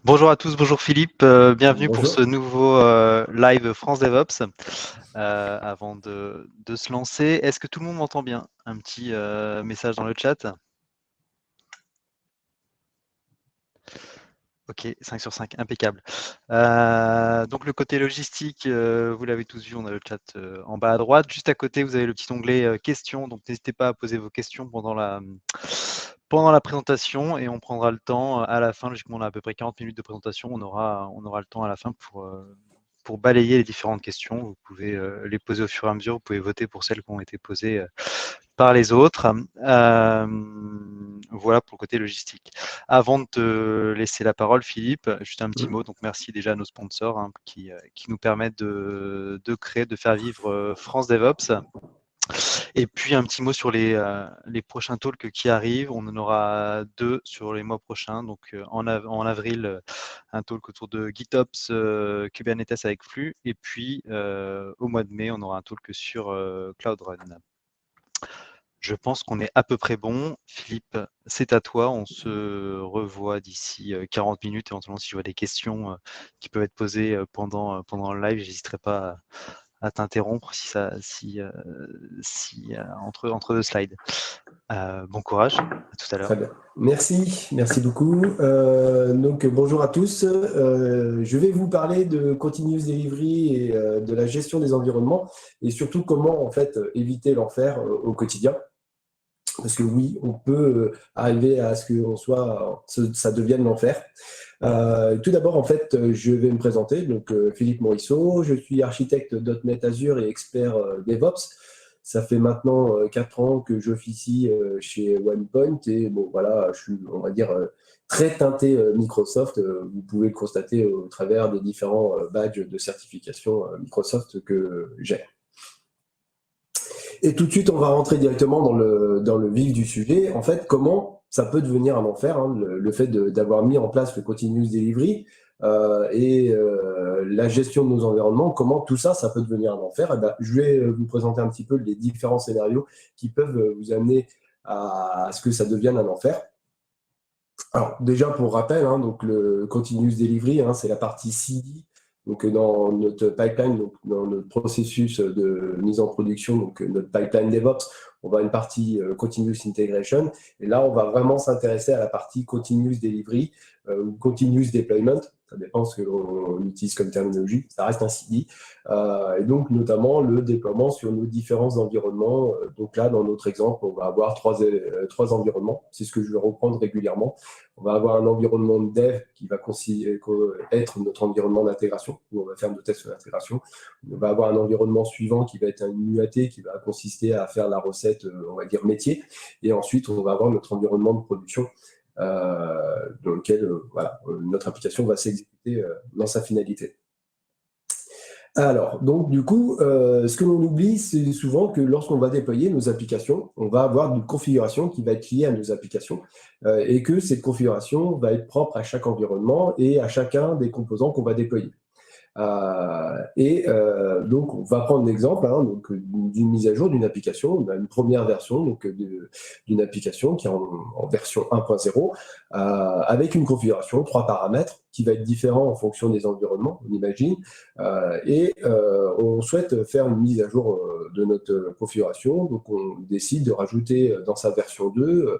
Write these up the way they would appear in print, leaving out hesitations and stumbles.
Bonjour à tous, bonjour Philippe, bienvenue pour ce Bonjour. nouveau live France DevOps. Avant de se lancer, est-ce que tout le monde m'entend bien? Un petit message dans le chat. Ok, 5 sur 5, impeccable. Donc le côté logistique, vous l'avez tous vu, on a le chat en bas à droite. Juste à côté, vous avez le petit onglet questions, donc n'hésitez pas à poser vos questions pendant la présentation et on prendra le temps à la fin, logiquement on a à peu près 40 minutes de présentation, on aura le temps à la fin pour balayer les différentes questions. Vous pouvez les poser au fur et à mesure, vous pouvez voter pour celles qui ont été posées par les autres. Voilà pour le côté logistique. Avant de te laisser la parole, Philippe, juste un petit mot. Donc, merci déjà à nos sponsors qui nous permettent de créer, de faire vivre France DevOps. Et puis, un petit mot sur les prochains talks qui arrivent. On en aura 2 sur les mois prochains. Donc, en avril, un talk autour de GitOps Kubernetes avec Flux. Et puis, au mois de mai, on aura un talk sur Cloud Run. Je pense qu'on est à peu près bon. Philippe, c'est à toi. On se revoit d'ici 40 minutes. Éventuellement, si je vois des questions qui peuvent être posées pendant le live, j'hésiterai pas à t'interrompre entre deux slides. Bon courage. À tout à l'heure. Très bien. Merci beaucoup. Donc, bonjour à tous. Je vais vous parler de Continuous Delivery et de la gestion des environnements et surtout comment en fait éviter l'enfer au quotidien. Parce que oui, on peut arriver à ce que ça devienne l'enfer. Tout d'abord, en fait, je vais me présenter. Donc, Philippe Morisseau, je suis architecte .NET Azure et expert DevOps. Ça fait maintenant 4 ans que j'officie chez OnePoint et bon, voilà, je suis, on va dire, très teinté Microsoft. Vous pouvez le constater au travers des différents badges de certification Microsoft que j'ai. Et tout de suite, on va rentrer directement dans le vif du sujet. En fait, comment ça peut devenir un enfer, hein, le fait d'avoir mis en place le Continuous Delivery et la gestion de nos environnements, comment tout ça, ça peut devenir un enfer. Eh ben, je vais vous présenter un petit peu les différents scénarios qui peuvent vous amener à ce que ça devienne un enfer. Alors, déjà, pour rappel, hein, donc le Continuous Delivery, hein, c'est la partie CD. Donc, dans notre pipeline, donc dans notre processus de mise en production, donc notre pipeline DevOps, on va à une partie Continuous Integration. Et là, on va vraiment s'intéresser à la partie Continuous Delivery ou Continuous Deployment. Ça dépend ce que l'on utilise comme terminologie. Ça reste un CD. Et donc, notamment, le déploiement sur nos différents environnements. Donc là, dans notre exemple, on va avoir trois environnements. C'est ce que je vais reprendre régulièrement. On va avoir un environnement de dev qui va être notre environnement d'intégration, où on va faire nos tests d'intégration. On va avoir un environnement suivant qui va être un UAT, qui va consister à faire la recette, on va dire, métier. Et ensuite, on va avoir notre environnement de production, dans lequel voilà, notre application va s'exécuter dans sa finalité. Alors, donc du coup, ce que l'on oublie, c'est souvent que lorsqu'on va déployer nos applications, on va avoir une configuration qui va être liée à nos applications et que cette configuration va être propre à chaque environnement et à chacun des composants qu'on va déployer. Donc, on va prendre l'exemple d'une mise à jour d'une application. On a une première version d'une application qui est en version 1.0 avec une configuration, 3 paramètres qui va être différent en fonction des environnements, on imagine. On souhaite faire une mise à jour de notre configuration. Donc, on décide de rajouter dans sa version 2,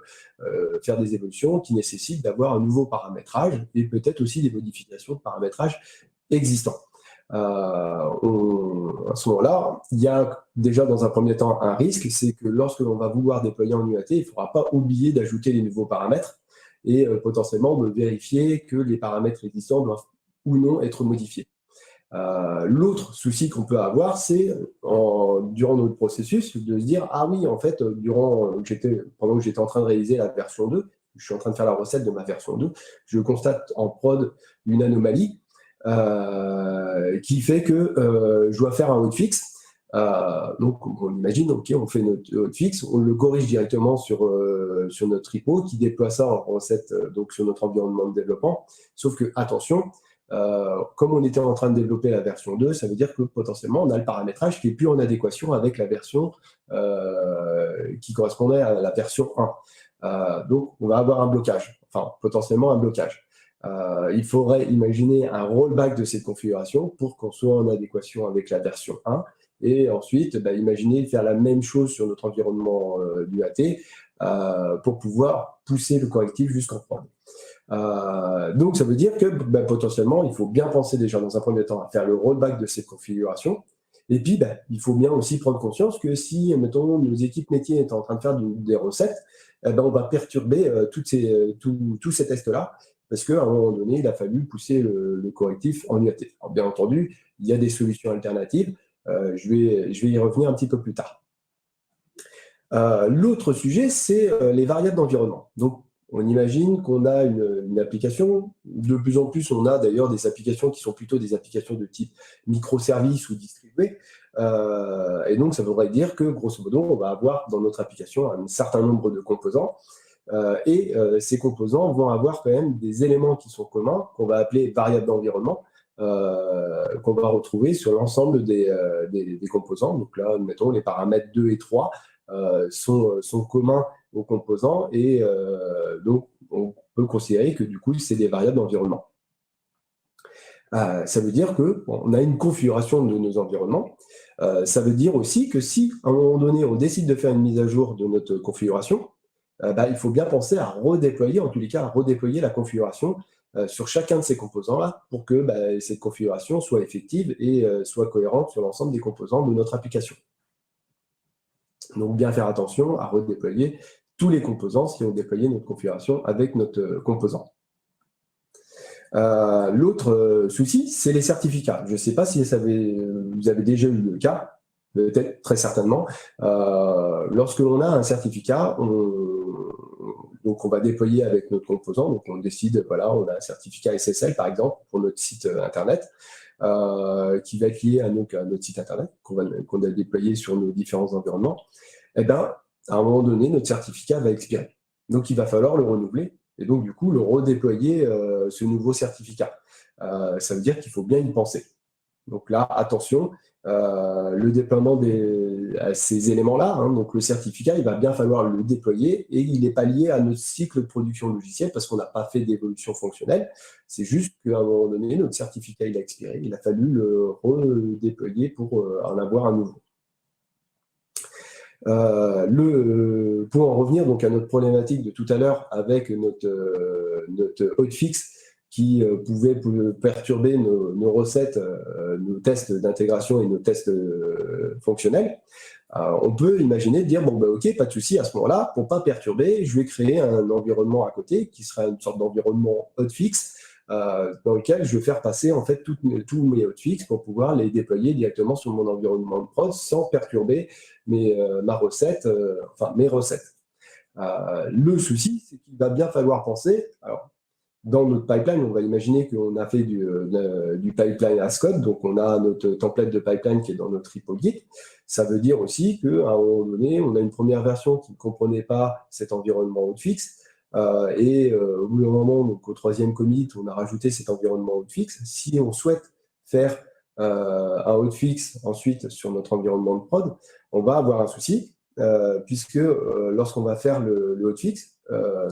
faire des évolutions qui nécessitent d'avoir un nouveau paramétrage et peut-être aussi des modifications de paramétrage existants. À ce moment-là, il y a déjà dans un premier temps un risque, c'est que lorsque l'on va vouloir déployer en UAT, il ne faudra pas oublier d'ajouter les nouveaux paramètres et potentiellement de vérifier que les paramètres existants doivent ou non être modifiés. L'autre souci qu'on peut avoir, c'est durant notre processus de se dire « Ah oui, en fait, pendant que j'étais en train de réaliser la version 2, je suis en train de faire la recette de ma version 2, je constate en prod une anomalie qui fait que je dois faire un hotfix. Donc, on imagine, OK, on fait notre hotfix, on le corrige directement sur notre repo qui déploie ça en recette donc sur notre environnement de développement. Sauf que, attention, comme on était en train de développer la version 2, ça veut dire que potentiellement, on a le paramétrage qui n'est plus en adéquation avec la version qui correspondait à la version 1. Donc, on va avoir un blocage, enfin, potentiellement un blocage. Il faudrait imaginer un rollback de cette configuration pour qu'on soit en adéquation avec la version 1. Et ensuite, imaginer faire la même chose sur notre environnement UAT pour pouvoir pousser le correctif jusqu'en prod. Donc, ça veut dire que potentiellement, il faut bien penser déjà dans un premier temps à faire le rollback de cette configuration. Et puis, il faut bien aussi prendre conscience que si, mettons, nos équipes métiers étaient en train de faire des recettes, on va perturber tous ces tests-là, parce qu'à un moment donné, il a fallu pousser le correctif en UAT. Alors, bien entendu, il y a des solutions alternatives. Je vais y revenir un petit peu plus tard. L'autre sujet, c'est les variables d'environnement. Donc, on imagine qu'on a une application. De plus en plus, on a d'ailleurs des applications qui sont plutôt des applications de type microservices ou distribuées. Et donc, ça voudrait dire que, grosso modo, on va avoir dans notre application un certain nombre de composants. Ces composants vont avoir quand même des éléments qui sont communs, qu'on va appeler variables d'environnement, qu'on va retrouver sur l'ensemble des composants. Donc là, mettons, les paramètres 2 et 3 sont communs aux composants et donc on peut considérer que du coup c'est des variables d'environnement. Ça veut dire qu'on a une configuration de nos environnements. Ça veut dire aussi que si à un moment donné on décide de faire une mise à jour de notre configuration, il faut bien penser à redéployer, en tous les cas à redéployer la configuration sur chacun de ces composants-là pour que cette configuration soit effective et soit cohérente sur l'ensemble des composants de notre application. Donc, bien faire attention à redéployer tous les composants si on déployait notre configuration avec notre composant. L'autre souci, c'est les certificats. Je ne sais pas si vous avez déjà eu le cas, peut-être très certainement. Lorsque l'on a un certificat, donc on va déployer avec notre composant. Donc, on décide, voilà, on a un certificat SSL, par exemple, pour notre site Internet. Qui va être lié à notre site Internet qu'on a déployé sur nos différents environnements, à un moment donné, notre certificat va expirer. Donc, il va falloir le renouveler et donc, du coup, le redéployer, ce nouveau certificat. Ça veut dire qu'il faut bien y penser. Donc là, attention, le déploiement à ces éléments-là, donc le certificat, il va bien falloir le déployer et il n'est pas lié à notre cycle de production logicielle parce qu'on n'a pas fait d'évolution fonctionnelle. C'est juste qu'à un moment donné, notre certificat, il a expiré. Il a fallu le redéployer pour en avoir un nouveau. Pour en revenir donc à notre problématique de tout à l'heure avec notre hotfix qui pouvait perturber nos recettes, nos tests d'intégration et nos tests fonctionnels, on peut imaginer dire ok, pas de souci, à ce moment-là, pour ne pas perturber, je vais créer un environnement à côté qui sera une sorte d'environnement hotfix dans lequel je vais faire passer en fait tous mes hotfix pour pouvoir les déployer directement sur mon environnement de prod sans perturber mes recettes. Le souci, c'est qu'il va bien falloir penser. Alors, dans notre pipeline, on va imaginer qu'on a fait du pipeline as code, donc on a notre template de pipeline qui est dans notre repo Git. Ça veut dire aussi qu'à un moment donné, on a une première version qui ne comprenait pas cet environnement hotfix. Au bout d'un moment, donc au troisième commit, on a rajouté cet environnement hotfix. Si on souhaite faire un hotfix ensuite sur notre environnement de prod, on va avoir un souci, puisque lorsqu'on va faire le hotfix,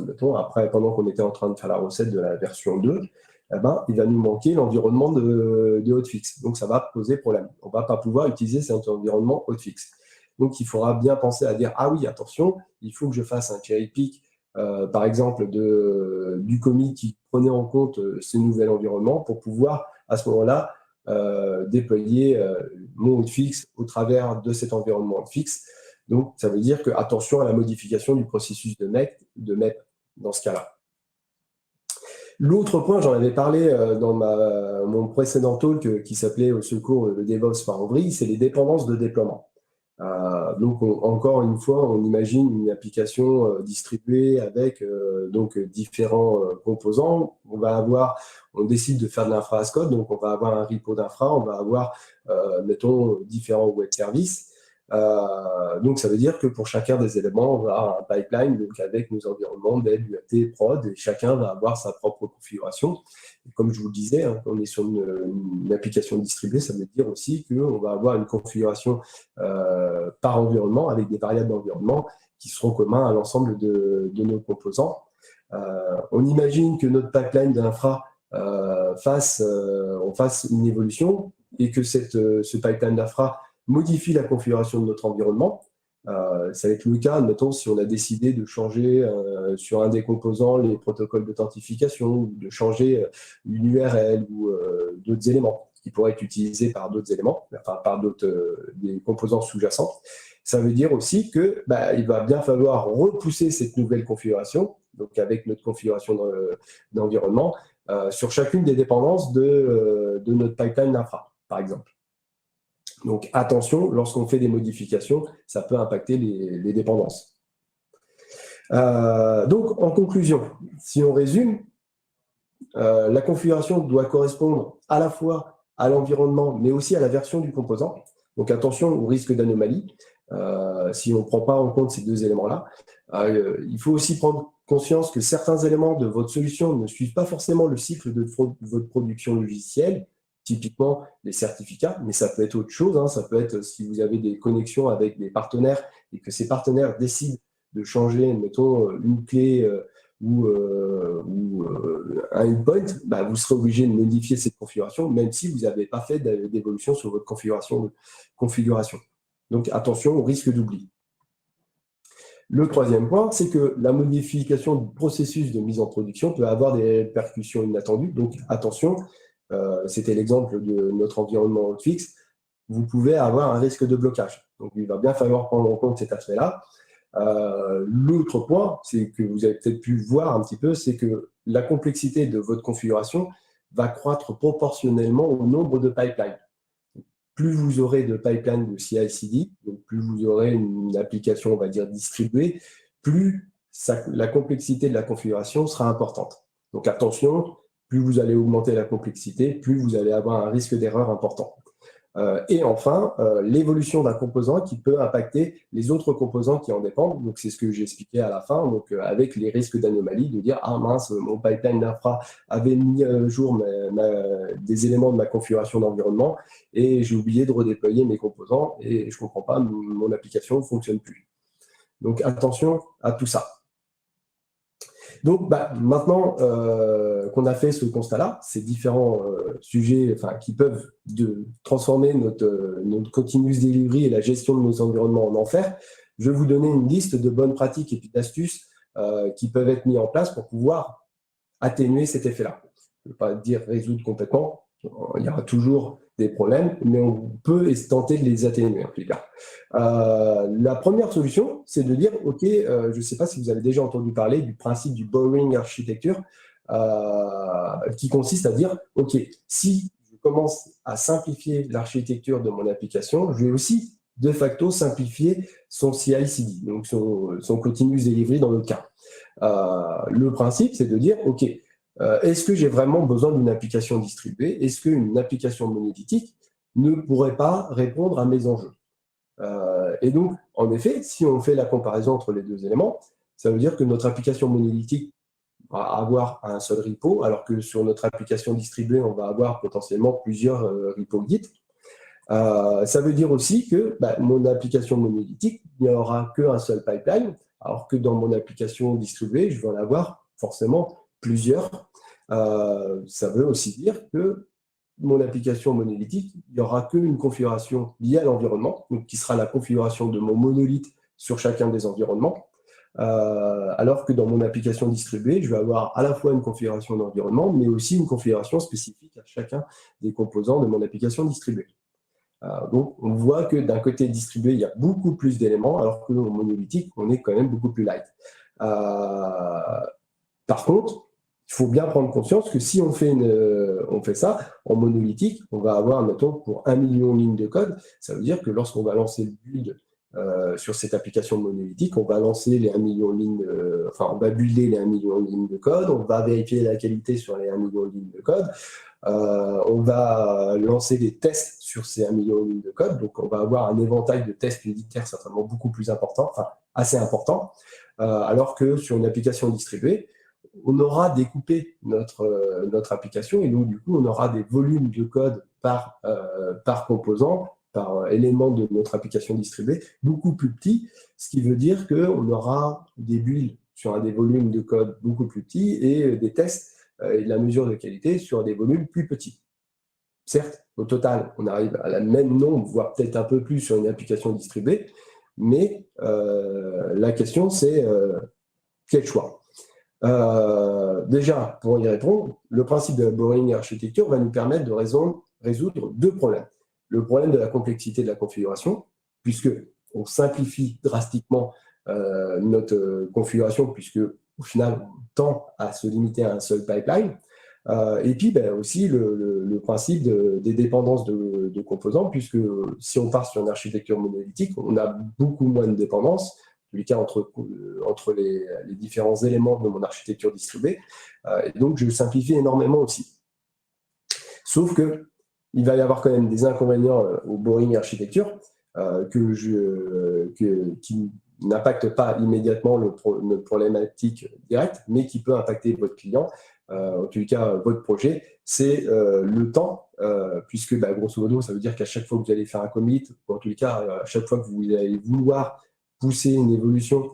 mettons, après, pendant qu'on était en train de faire la recette de la version 2, il va nous manquer l'environnement de hotfix. Donc, ça va poser problème. On ne va pas pouvoir utiliser cet environnement hotfix. Donc, il faudra bien penser à dire, ah oui, attention, il faut que je fasse un cherry pick, par exemple, du commit qui prenait en compte ce nouvel environnement pour pouvoir, à ce moment-là, déployer mon hotfix au travers de cet environnement hotfix. Donc, ça veut dire que attention à la modification du processus de MEP dans ce cas-là. L'autre point, j'en avais parlé dans mon précédent talk qui s'appelait au secours le DevOps par oubli, c'est les dépendances de déploiement. Donc, encore une fois, on imagine une application distribuée avec donc différents composants. On décide de faire de l'infra as code, donc on va avoir un repo d'infra, on va avoir, mettons, différents web services. Donc, ça veut dire que pour chacun des éléments, on va avoir un pipeline donc avec nos environnements dev, UAT, prod, et chacun va avoir sa propre configuration. Et comme je vous le disais, on est sur une application distribuée, ça veut dire aussi qu'on va avoir une configuration par environnement avec des variables d'environnement qui seront communs à l'ensemble de nos composants. On imagine que notre pipeline d'infra fasse une évolution et que ce pipeline d'infra modifie la configuration de notre environnement. Ça va être le cas, admettons, si on a décidé de changer sur un des composants les protocoles d'authentification, ou de changer une URL ou d'autres éléments qui pourraient être utilisés par d'autres éléments, enfin par d'autres des composants sous-jacents. Ça veut dire aussi que il va bien falloir repousser cette nouvelle configuration, donc avec notre configuration d'environnement, sur chacune des dépendances de notre pipeline d'infra, par exemple. Donc attention, lorsqu'on fait des modifications, ça peut impacter les dépendances. Donc en conclusion, si on résume, la configuration doit correspondre à la fois à l'environnement, mais aussi à la version du composant. Donc attention au risque d'anomalie. Si on ne prend pas en compte ces deux éléments-là, il faut aussi prendre conscience que certains éléments de votre solution ne suivent pas forcément le cycle de votre production logicielle, typiquement les certificats, mais ça peut être autre chose. Hein. Ça peut être si vous avez des connexions avec des partenaires et que ces partenaires décident de changer, mettons, une clé ou un endpoint, vous serez obligé de modifier cette configuration, même si vous n'avez pas fait d'évolution sur votre configuration. Donc attention au risque d'oubli. Le troisième point, c'est que la modification du processus de mise en production peut avoir des répercussions inattendues. Donc attention, c'était l'exemple de notre environnement hotfix, vous pouvez avoir un risque de blocage. Donc il va bien falloir prendre en compte cet aspect-là. L'autre point, c'est que vous avez peut-être pu voir un petit peu, c'est que la complexité de votre configuration va croître proportionnellement au nombre de pipelines. Plus vous aurez de pipelines de CI/CD, donc plus vous aurez une application, on va dire, distribuée, plus la complexité de la configuration sera importante. Donc attention, plus vous allez augmenter la complexité, plus vous allez avoir un risque d'erreur important. Et enfin, l'évolution d'un composant qui peut impacter les autres composants qui en dépendent. Donc, c'est ce que j'ai expliqué à la fin, donc, avec les risques d'anomalie, de dire « Ah mince, mon pipeline d'infra avait mis à jour des éléments de ma configuration d'environnement et j'ai oublié de redéployer mes composants et je ne comprends pas, mon application ne fonctionne plus. » Donc, attention à tout ça. Donc, maintenant qu'on a fait ce constat-là, ces différents sujets qui peuvent transformer notre continuous delivery et la gestion de nos environnements en enfer, je vais vous donner une liste de bonnes pratiques et puis d'astuces qui peuvent être mises en place pour pouvoir atténuer cet effet-là. Je ne veux pas dire résoudre complètement, il y aura toujours des problèmes, mais on peut tenter de les atténuer en tout cas. La première solution, c'est de dire, OK, je ne sais pas si vous avez déjà entendu parler du principe du Boring Architecture, qui consiste à dire, OK, si je commence à simplifier l'architecture de mon application, je vais aussi de facto simplifier son CI/CD, donc son continuous delivery dans le cas. Le principe, c'est de dire, OK, est-ce que j'ai vraiment besoin d'une application distribuée? Est-ce qu'une application monolithique ne pourrait pas répondre à mes enjeux? Et donc, en effet, si on fait la comparaison entre les deux éléments, ça veut dire que notre application monolithique va avoir un seul repo, alors que sur notre application distribuée, on va avoir potentiellement plusieurs repos Git. Ça veut dire aussi que mon application monolithique, il n'y aura qu'un seul pipeline, alors que dans mon application distribuée, je vais en avoir forcément plusieurs. Ça veut aussi dire que mon application monolithique, il n'y aura qu'une configuration liée à l'environnement, donc qui sera la configuration de mon monolithe sur chacun des environnements, alors que dans mon application distribuée, je vais avoir à la fois une configuration d'environnement, mais aussi une configuration spécifique à chacun des composants de mon application distribuée. Donc, on voit que d'un côté distribué, il y a beaucoup plus d'éléments, alors que dans monolithique, on est quand même beaucoup plus light. Par contre, il faut bien prendre conscience que si on fait ça en monolithique, on va avoir, mettons, pour 1 million de lignes de code, ça veut dire que lorsqu'on va lancer le build sur cette application monolithique, on va lancer les 1 million de lignes, on va builder les 1 million de lignes de code, on va vérifier la qualité sur les 1 million de lignes de code, on va lancer des tests sur ces 1 million de lignes de code, donc on va avoir un éventail de tests unitaires certainement beaucoup plus important, assez important, alors que sur une application distribuée, on aura découpé notre application et donc du coup on aura des volumes de code par composant, par élément de notre application distribuée beaucoup plus petits, ce qui veut dire qu'on aura des builds sur des volumes de code beaucoup plus petits et des tests et de la mesure de qualité sur des volumes plus petits. Certes, au total, on arrive à la même nombre, voire peut-être un peu plus sur une application distribuée, mais la question, c'est quel choix? Déjà, pour y répondre, le principe de la borrowing architecture va nous permettre de résoudre deux problèmes. Le problème de la complexité de la configuration, puisque on simplifie drastiquement notre configuration, puisque au final, on tend à se limiter à un seul pipeline. Et puis aussi le principe des dépendances de composants, puisque si on part sur une architecture monolithique, on a beaucoup moins de dépendances, en tous les cas entre les différents éléments de mon architecture distribuée. Et donc, je simplifie énormément aussi. Sauf qu'il va y avoir quand même des inconvénients au borrowing architecture qui n'impactent pas immédiatement notre problématique directe, mais qui peut impacter votre client, en tout cas votre projet, c'est le temps, puisque grosso modo, ça veut dire qu'à chaque fois que vous allez faire un commit, ou en tout cas, à chaque fois que vous allez vouloir pousser une évolution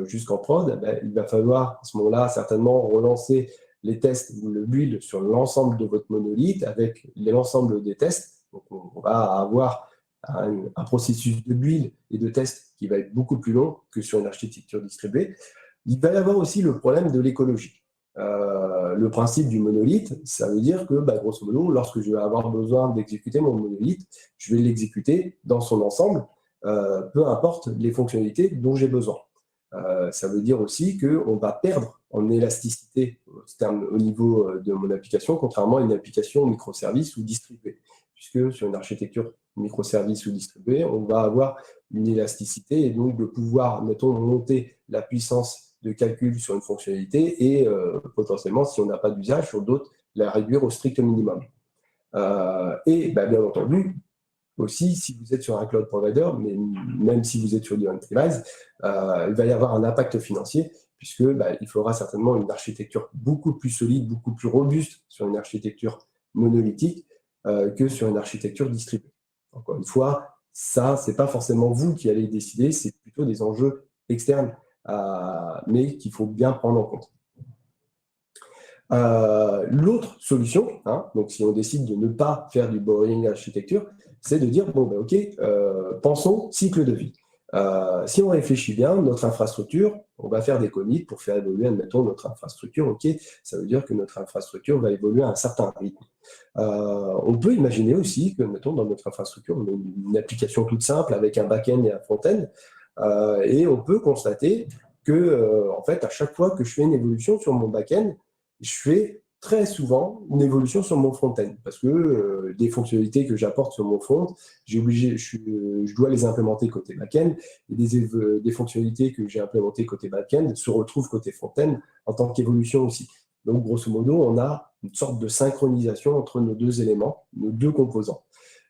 jusqu'en prod, il va falloir à ce moment-là certainement relancer les tests ou le build sur l'ensemble de votre monolithe avec l'ensemble des tests. Donc, on va avoir un processus de build et de test qui va être beaucoup plus long que sur une architecture distribuée. Il va y avoir aussi le problème de l'écologie. Le principe du monolithe, ça veut dire que, grosso modo, lorsque je vais avoir besoin d'exécuter mon monolithe, je vais l'exécuter dans son ensemble, peu importe les fonctionnalités dont j'ai besoin. Ça veut dire aussi qu'on va perdre en élasticité au niveau de mon application, contrairement à une application microservice ou distribuée. Puisque sur une architecture microservice ou distribuée, on va avoir une élasticité et donc de pouvoir, mettons, monter la puissance de calcul sur une fonctionnalité et potentiellement, si on n'a pas d'usage sur d'autres, la réduire au strict minimum. Et bien entendu, aussi, si vous êtes sur un cloud provider, mais même si vous êtes sur du on-premise, il va y avoir un impact financier, puisque il faudra certainement une architecture beaucoup plus solide, beaucoup plus robuste sur une architecture monolithique que sur une architecture distribuée. Encore une fois, ça, ce n'est pas forcément vous qui allez décider, c'est plutôt des enjeux externes, mais qu'il faut bien prendre en compte. L'autre solution, donc si on décide de ne pas faire du borrowing architecture, c'est de dire, ok, pensons cycle de vie. Si on réfléchit bien, notre infrastructure, on va faire des commits pour faire évoluer, admettons, notre infrastructure. Ok, ça veut dire que notre infrastructure va évoluer à un certain rythme. On peut imaginer aussi que, mettons, dans notre infrastructure, on a une application toute simple avec un back-end et un front-end, et on peut constater que, en fait, à chaque fois que je fais une évolution sur mon back-end, je fais très souvent une évolution sur mon front-end parce que des fonctionnalités que j'apporte sur mon front, je dois les implémenter côté back-end et des fonctionnalités que j'ai implémentées côté back-end se retrouvent côté front-end en tant qu'évolution aussi. Donc, grosso modo, on a une sorte de synchronisation entre nos deux éléments, nos deux composants.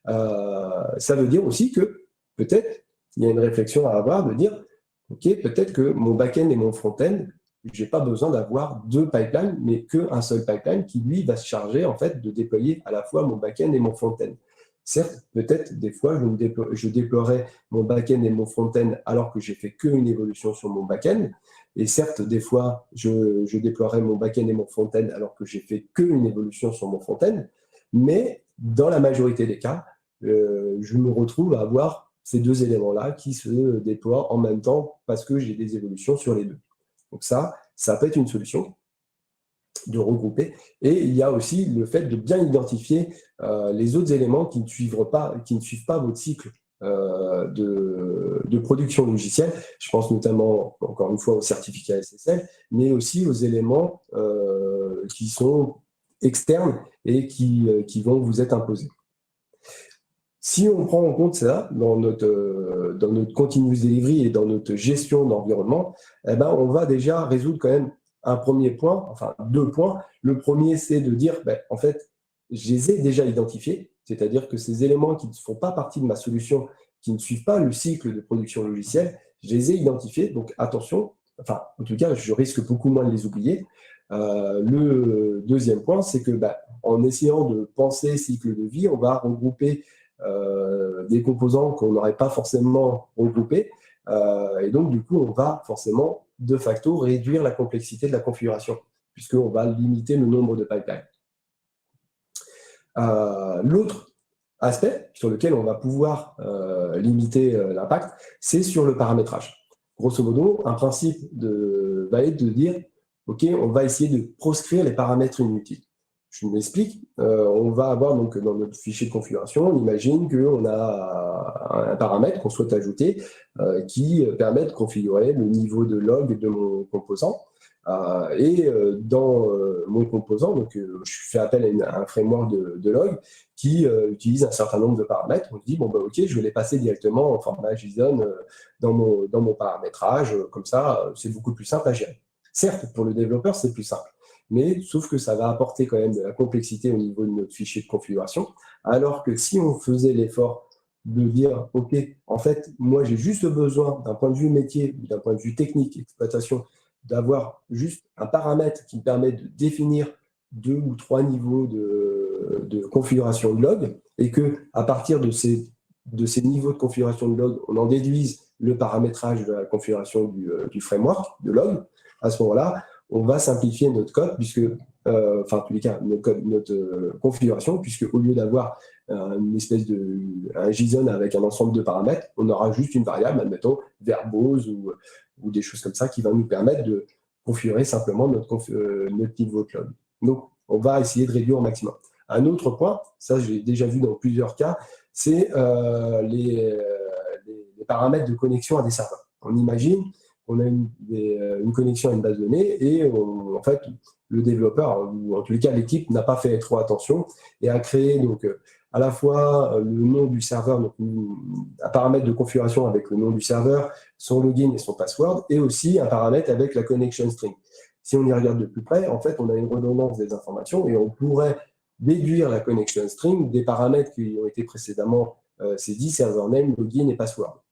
Ça veut dire aussi que peut-être il y a une réflexion à avoir de dire, ok, peut-être que mon back-end et mon front-end, je n'ai pas besoin d'avoir deux pipelines, mais qu'un seul pipeline qui, lui, va se charger en fait, de déployer à la fois mon back-end et mon front-end. Certes, peut-être des fois, je déploierai mon back-end et mon front-end alors que j'ai fait qu'une évolution sur mon back-end. Et certes, des fois, je déploierai mon back-end et mon front-end alors que j'ai fait qu'une évolution sur mon front-end. Mais dans la majorité des cas, je me retrouve à avoir ces deux éléments-là qui se déploient en même temps parce que j'ai des évolutions sur les deux. Donc ça peut être une solution de regrouper. Et il y a aussi le fait de bien identifier les autres éléments qui ne suivent pas votre cycle de production logicielle. Je pense notamment, encore une fois, aux certificats SSL, mais aussi aux éléments qui sont externes et qui vont vous être imposés. Si on prend en compte ça dans notre continuous delivery et dans notre gestion d'environnement, on va déjà résoudre quand même un premier point, enfin 2 points. Le premier, c'est de dire, en fait, je les ai déjà identifiés, c'est-à-dire que ces éléments qui ne font pas partie de ma solution, qui ne suivent pas le cycle de production logicielle, je les ai identifiés. Donc attention, enfin en tout cas, je risque beaucoup moins de les oublier. Le deuxième point, c'est que en essayant de penser cycle de vie, on va regrouper des composants qu'on n'aurait pas forcément regroupés Et donc, du coup, on va forcément, de facto, réduire la complexité de la configuration, puisqu'on va limiter le nombre de pipelines. L'autre aspect sur lequel on va pouvoir limiter l'impact, c'est sur le paramétrage. Grosso modo, un principe va être de dire, OK, on va essayer de proscrire les paramètres inutiles. Je m'explique. On va avoir donc dans notre fichier de configuration, on imagine qu'on a un paramètre qu'on souhaite ajouter qui permet de configurer le niveau de log de mon composant. Dans mon composant, donc, je fais appel à un framework de log qui utilise un certain nombre de paramètres. On se dit, bon, bah, OK, je vais les passer directement en format JSON dans mon paramétrage. Comme ça, c'est beaucoup plus simple à gérer. Certes, pour le développeur, c'est plus simple. Mais sauf que ça va apporter quand même de la complexité au niveau de notre fichier de configuration. Alors que si on faisait l'effort de dire, OK, en fait, moi, j'ai juste besoin, d'un point de vue métier, d'un point de vue technique, exploitation, d'avoir juste un paramètre qui me permet de définir 2 ou 3 niveaux de configuration de log, et qu'à partir de ces niveaux de configuration de log, on en déduise le paramétrage de la configuration du framework de log. À ce moment-là, on va simplifier notre code, puisque, enfin, en tous les cas, notre configuration, puisque au lieu d'avoir une espèce un JSON avec un ensemble de paramètres, on aura juste une variable, admettons, verbose ou des choses comme ça, qui va nous permettre de configurer simplement notre niveau de log. Donc, on va essayer de réduire au maximum. Un autre point, ça j'ai déjà vu dans plusieurs cas, c'est les paramètres de connexion à des serveurs. On imagine qu'on a une connexion à une base de données et en fait, le développeur, ou en tous les cas l'équipe, n'a pas fait trop attention et a créé donc à la fois le nom du serveur, donc un paramètre de configuration avec le nom du serveur, son login et son password, et aussi un paramètre avec la connection string. Si on y regarde de plus près, en fait, on a une redondance des informations et on pourrait déduire la connection string des paramètres qui ont été précédemment c'est dit server name, login et password.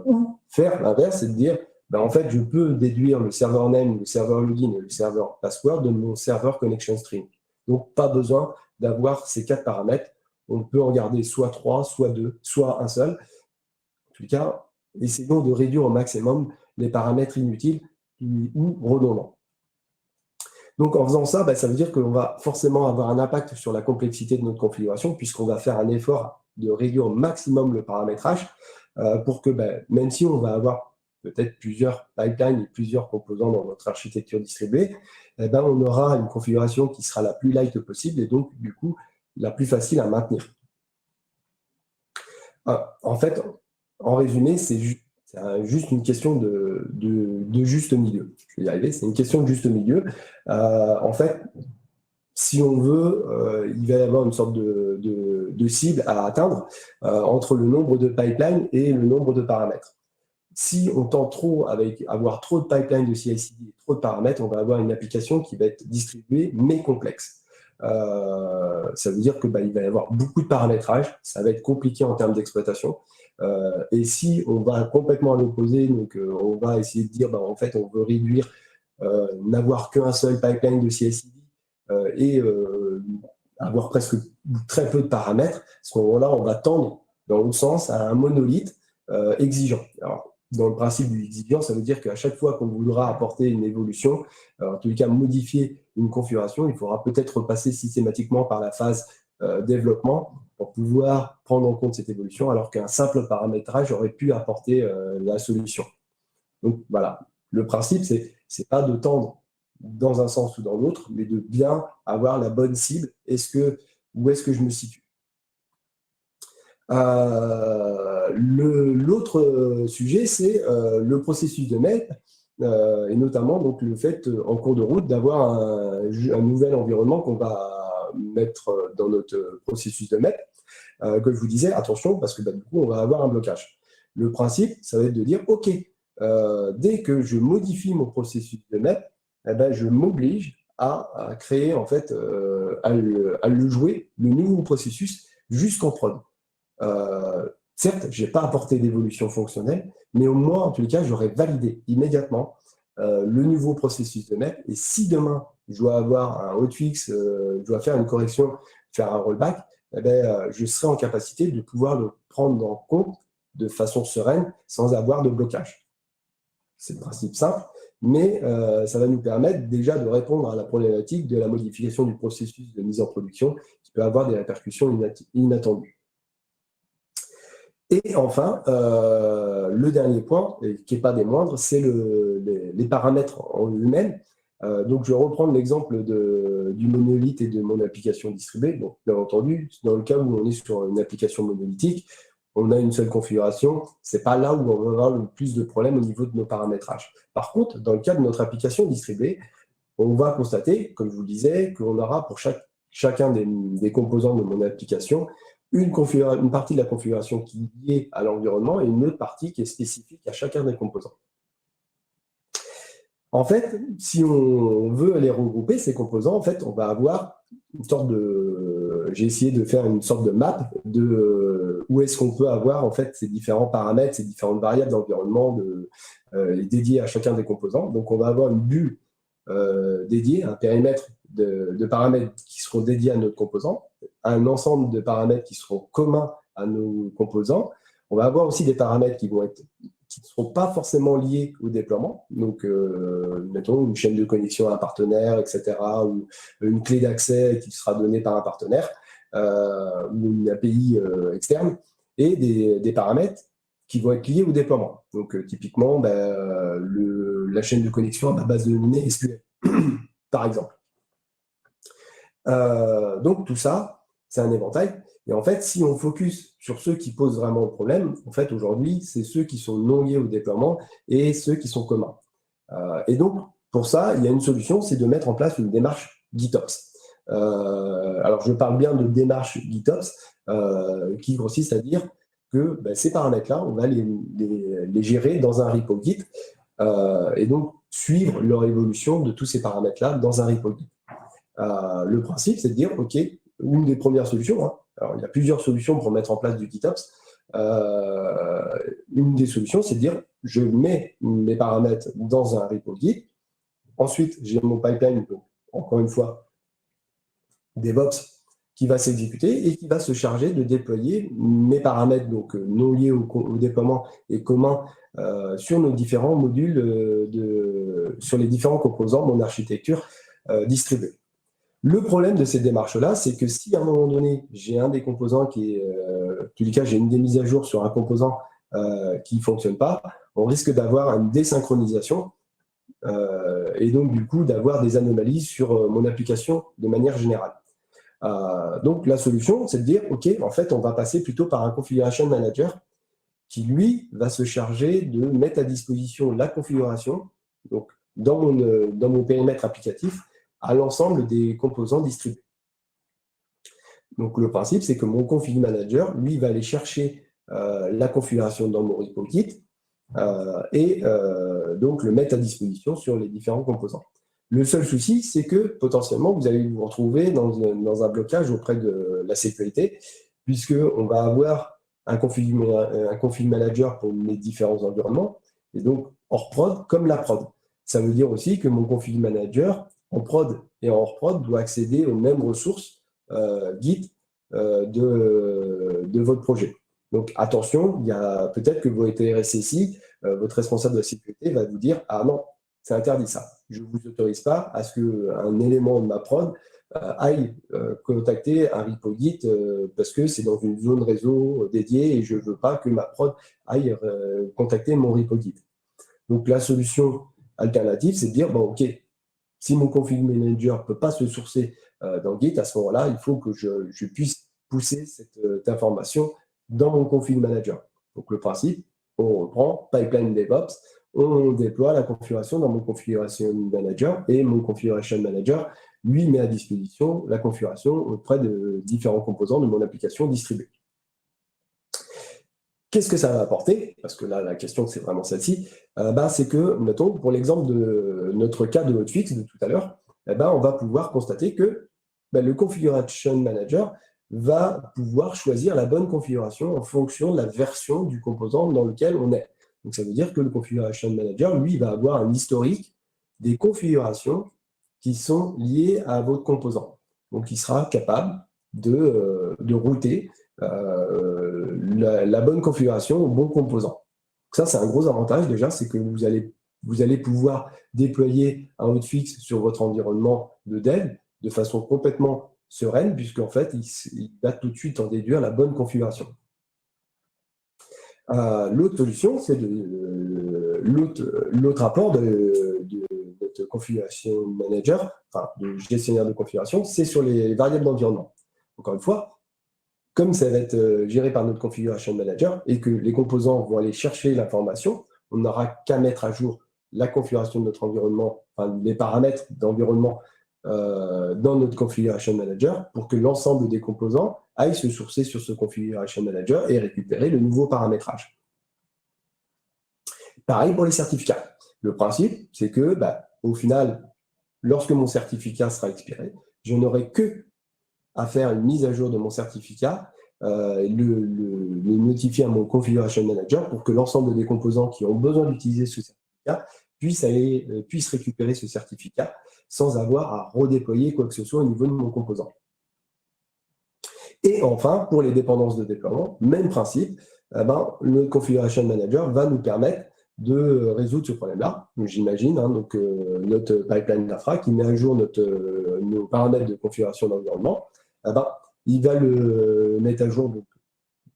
Ou faire l'inverse, c'est de dire, ben, en fait, je peux déduire le server name, le server login et le serveur password de mon serveur connection string. Donc, pas besoin d'avoir ces 4 paramètres. On peut en garder soit 3, soit 2, soit un seul. En tout cas, essayons de réduire au maximum les paramètres inutiles ou redondants. Donc, en faisant ça, ça veut dire qu'on va forcément avoir un impact sur la complexité de notre configuration, puisqu'on va faire un effort de réduire au maximum le paramétrage pour que, même si on va avoir peut-être plusieurs pipelines et plusieurs composants dans notre architecture distribuée, on aura une configuration qui sera la plus light possible et donc, du coup, la plus facile à maintenir. En fait, en résumé, c'est juste une question de juste milieu. Je vais y arriver, c'est une question de juste milieu. En fait, si on veut, il va y avoir une sorte de cible à atteindre entre le nombre de pipelines et le nombre de paramètres. Si on tend trop avec avoir trop de pipelines de CI/CD et trop de paramètres, on va avoir une application qui va être distribuée mais complexe. Ça veut dire qu'il va y avoir beaucoup de paramétrage, ça va être compliqué en termes d'exploitation. Et si on va complètement à l'opposé, donc on va essayer de dire, en fait, on veut réduire, n'avoir qu'un seul pipeline de CI/CD et avoir presque très peu de paramètres, à ce moment-là, on va tendre dans l'autre sens à un monolithe exigeant. Alors, dans le principe du exigeant, ça veut dire qu'à chaque fois qu'on voudra apporter une évolution, en tous les cas modifier une configuration, il faudra peut-être repasser systématiquement par la phase développement pour pouvoir prendre en compte cette évolution, alors qu'un simple paramétrage aurait pu apporter la solution. Donc voilà, le principe, c'est pas de tendre dans un sens ou dans l'autre, mais de bien avoir la bonne cible. Où est-ce que je me situe? L'autre sujet, c'est le processus de MEP, et notamment donc, le fait, en cours de route, d'avoir un nouvel environnement qu'on va mettre dans notre processus de MEP, que je vous disais, attention, parce que du coup, on va avoir un blocage. Le principe, ça va être de dire, OK, dès que je modifie mon processus de MEP, je m'oblige à créer, en fait, à le jouer, le nouveau processus, jusqu'en prod. Certes, je n'ai pas apporté d'évolution fonctionnelle, mais au moins, en tous les cas, j'aurais validé immédiatement le nouveau processus de MEP. Et si demain, je dois avoir un hotfix, je dois faire une correction, faire un rollback, je serai en capacité de pouvoir le prendre en compte de façon sereine sans avoir de blocage. C'est le principe simple, mais ça va nous permettre déjà de répondre à la problématique de la modification du processus de mise en production qui peut avoir des répercussions inattendues. Et enfin, le dernier point, et qui n'est pas des moindres, c'est les paramètres en eux-mêmes. Donc, je vais reprendre l'exemple du monolithe et de mon application distribuée. Donc, bien entendu, dans le cas où on est sur une application monolithique, on a une seule configuration. Ce n'est pas là où on va avoir le plus de problèmes au niveau de nos paramétrages. Par contre, dans le cas de notre application distribuée, on va constater, comme je vous le disais, qu'on aura pour chacun des composants de mon application une partie de la configuration qui est liée à l'environnement et une autre partie qui est spécifique à chacun des composants. En fait, si on veut les regrouper, ces composants, en fait, on va avoir une sorte de... J'ai essayé de faire une sorte de map de où est-ce qu'on peut avoir en fait ces différents paramètres, ces différentes variables d'environnement dédiées à chacun des composants. Donc, on va avoir une bulle dédiée, un périmètre de paramètres qui seront dédiés à notre composant, un ensemble de paramètres qui seront communs à nos composants. On va avoir aussi des paramètres qui ne seront pas forcément liés au déploiement. Donc, mettons une chaîne de connexion à un partenaire, etc., ou une clé d'accès qui sera donnée par un partenaire, ou une API externe, et des paramètres qui vont être liés au déploiement. Donc, typiquement, la chaîne de connexion à ma base de données SQL, par exemple. Donc, tout ça, c'est un éventail. Et en fait, si on focus sur ceux qui posent vraiment le problème, en fait, aujourd'hui, c'est ceux qui sont non liés au déploiement et ceux qui sont communs. Et donc, pour ça, il y a une solution, c'est de mettre en place une démarche GitOps. Alors, je parle bien de démarche GitOps, qui consiste à dire que ces paramètres-là, on va les gérer dans un repo Git, et donc suivre leur évolution de tous ces paramètres-là dans un repo Git. Le principe, c'est de dire, OK, une des premières solutions, hein, alors il y a plusieurs solutions pour mettre en place du GitOps. Une des solutions, c'est de dire, je mets mes paramètres dans un repo Git. Ensuite, j'ai mon pipeline, donc, encore une fois, DevOps, qui va s'exécuter et qui va se charger de déployer mes paramètres donc, non liés au déploiement et communs sur nos différents modules, sur les différents composants de mon architecture distribuée. Le problème de ces démarches-là, c'est que si à un moment donné, j'ai un des composants qui en tous les cas, j'ai une des mises à jour sur un composant qui ne fonctionne pas, on risque d'avoir une désynchronisation et donc du coup d'avoir des anomalies sur mon application de manière générale. Donc la solution, c'est de dire, OK, en fait, on va passer plutôt par un configuration manager qui, lui, va se charger de mettre à disposition la configuration, donc dans mon périmètre applicatif, à l'ensemble des composants distribués. Donc, le principe, c'est que mon config manager, lui, va aller chercher la configuration dans mon repo Git et donc le mettre à disposition sur les différents composants. Le seul souci, c'est que potentiellement, vous allez vous retrouver dans un blocage auprès de la sécurité, puisqu'on va avoir un config manager pour mes différents environnements, et donc hors prod comme la prod. Ça veut dire aussi que mon config manager, en prod et en hors prod, doit accéder aux mêmes ressources Git de votre projet. Donc attention, il y a peut-être que votre RSSI, votre responsable de la sécurité, va vous dire « Ah non, c'est interdit ça. Je ne vous autorise pas à ce qu'un élément de ma prod aille contacter un repo Git parce que c'est dans une zone réseau dédiée et je ne veux pas que ma prod aille contacter mon repo Git. » Donc la solution alternative, c'est de dire bon, OK, si mon config manager ne peut pas se sourcer dans Git, à ce moment-là, il faut que je puisse pousser cette information dans mon config manager. Donc le principe, on reprend pipeline DevOps, on déploie la configuration dans mon configuration manager et mon configuration manager lui met à disposition la configuration auprès de différents composants de mon application distribuée. Qu'est-ce que ça va apporter? Parce que là, la question, c'est vraiment celle-ci. C'est que, mettons, pour l'exemple de notre cas de hotfix de tout à l'heure, on va pouvoir constater que le configuration manager va pouvoir choisir la bonne configuration en fonction de la version du composant dans lequel on est. Donc, ça veut dire que le configuration manager, lui, va avoir un historique des configurations qui sont liées à votre composant. Donc, il sera capable de router la bonne configuration au bon composant. Ça, c'est un gros avantage déjà, c'est que vous allez pouvoir déployer un hotfix sur votre environnement de dev de façon complètement sereine, puisqu'en fait, il va tout de suite en déduire la bonne configuration. L'autre solution, c'est l'autre apport de notre configuration manager, enfin de gestionnaire de configuration, c'est sur les variables d'environnement. Encore une fois, comme ça va être géré par notre configuration manager et que les composants vont aller chercher l'information, on n'aura qu'à mettre à jour la configuration de notre environnement, enfin les paramètres d'environnement dans notre configuration manager pour que l'ensemble des composants aillent se sourcer sur ce configuration manager et récupérer le nouveau paramétrage. Pareil pour les certificats. Le principe, c'est que, au final, lorsque mon certificat sera expiré, je n'aurai que à faire une mise à jour de mon certificat, le notifier à mon configuration manager pour que l'ensemble des composants qui ont besoin d'utiliser ce certificat puissent récupérer ce certificat sans avoir à redéployer quoi que ce soit au niveau de mon composant. Et enfin, pour les dépendances de déploiement, même principe, le configuration manager va nous permettre de résoudre ce problème-là. J'imagine, notre pipeline d'infra qui met à jour nos paramètres de configuration d'environnement, il va le mettre à jour donc,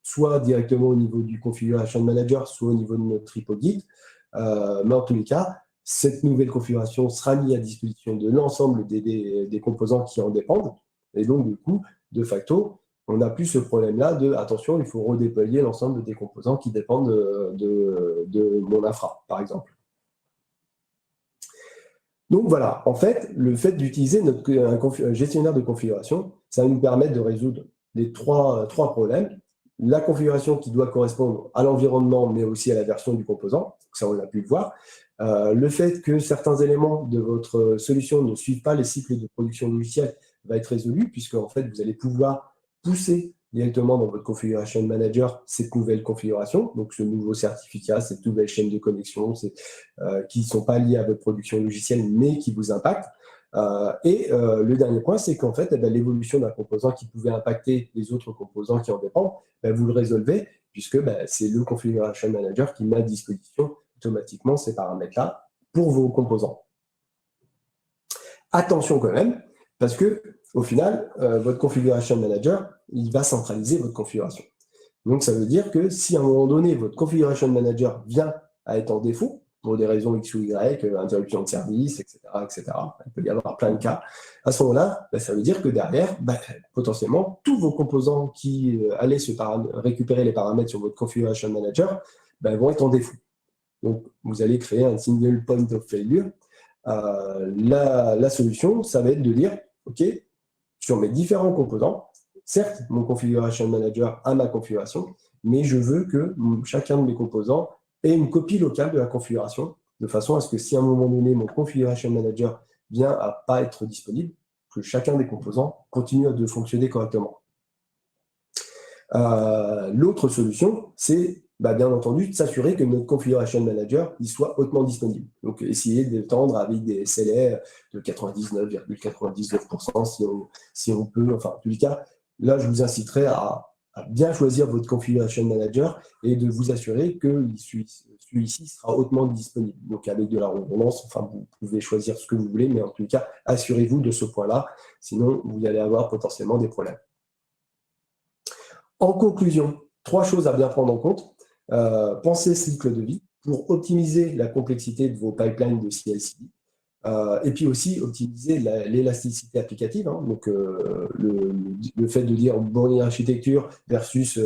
soit directement au niveau du configuration manager, soit au niveau de notre repo Git. Mais en tous les cas, cette nouvelle configuration sera mise à disposition de l'ensemble des composants qui en dépendent. Et donc, du coup, de facto, on n'a plus ce problème-là de, attention, il faut redéployer l'ensemble des composants qui dépendent de mon infra, par exemple. Donc voilà, en fait, le fait d'utiliser un gestionnaire de configuration, ça va nous permettre de résoudre les trois problèmes. La configuration qui doit correspondre à l'environnement, mais aussi à la version du composant, ça on a pu le voir. Le fait que certains éléments de votre solution ne suivent pas les cycles de production logicielle va être résolu, puisque en fait, vous allez pouvoir pousser directement dans votre configuration manager cette nouvelle configuration, donc ce nouveau certificat, cette nouvelle chaîne de connexion qui ne sont pas liés à votre production logicielle, mais qui vous impactent. Le dernier point, c'est qu'en fait, l'évolution d'un composant qui pouvait impacter les autres composants qui en dépendent, vous le résolvez, puisque c'est le configuration manager qui met à disposition automatiquement ces paramètres-là pour vos composants. Attention quand même, parce que au final, votre configuration manager, il va centraliser votre configuration. Donc, ça veut dire que si à un moment donné, votre configuration manager vient à être en défaut, pour des raisons X ou Y, interruption de service, etc., il peut y avoir plein de cas, à ce moment-là, ça veut dire que derrière, potentiellement, tous vos composants qui allaient récupérer les paramètres sur votre configuration manager vont être en défaut. Donc, vous allez créer un single point of failure. La solution, ça va être de dire, OK, sur mes différents composants, certes, mon configuration manager a ma configuration, mais je veux que chacun de mes composants ait une copie locale de la configuration, de façon à ce que si à un moment donné, mon configuration manager vient à pas être disponible, que chacun des composants continue de fonctionner correctement. L'autre solution, c'est bien entendu de s'assurer que notre configuration manager il soit hautement disponible. Donc, essayer d'étendre avec des SLA de 99,99% si on peut. Enfin, en tous les cas, là, je vous inciterai à bien choisir votre configuration manager et de vous assurer que celui-ci sera hautement disponible. Donc, avec de la redondance, enfin, vous pouvez choisir ce que vous voulez, mais en tous les cas, assurez-vous de ce point-là. Sinon, vous allez avoir potentiellement des problèmes. En conclusion, 3 choses à bien prendre en compte. Pensez cycle de vie pour optimiser la complexité de vos pipelines de CI/CD. Et puis aussi optimiser l'élasticité applicative. Donc, le fait de dire bonne architecture versus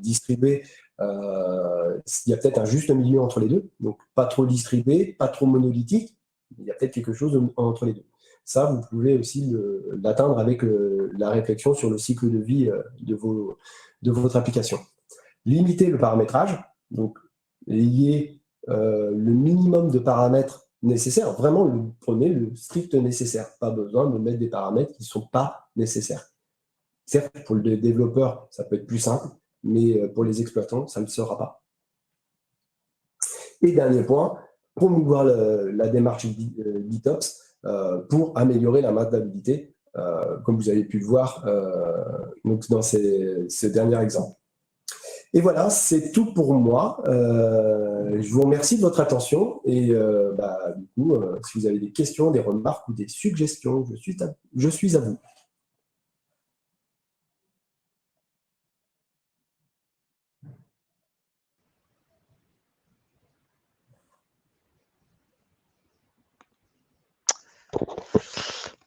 distribué, il y a peut-être un juste milieu entre les deux. Donc, pas trop distribué, pas trop monolithique. Il y a peut-être quelque chose entre les deux. Ça, vous pouvez aussi l'atteindre avec la réflexion sur le cycle de vie de votre application. Limiter le paramétrage, donc ayez le minimum de paramètres nécessaires. Vraiment, prenez le strict nécessaire. Pas besoin de mettre des paramètres qui ne sont pas nécessaires. Certes, pour le développeur, ça peut être plus simple, mais pour les exploitants, ça ne le sera pas. Et dernier point, promouvoir la démarche GitOps pour améliorer la maintenabilité comme vous avez pu le voir donc dans ces derniers exemples. Et voilà, c'est tout pour moi. Je vous remercie de votre attention et du coup, si vous avez des questions, des remarques ou des suggestions, je suis à vous.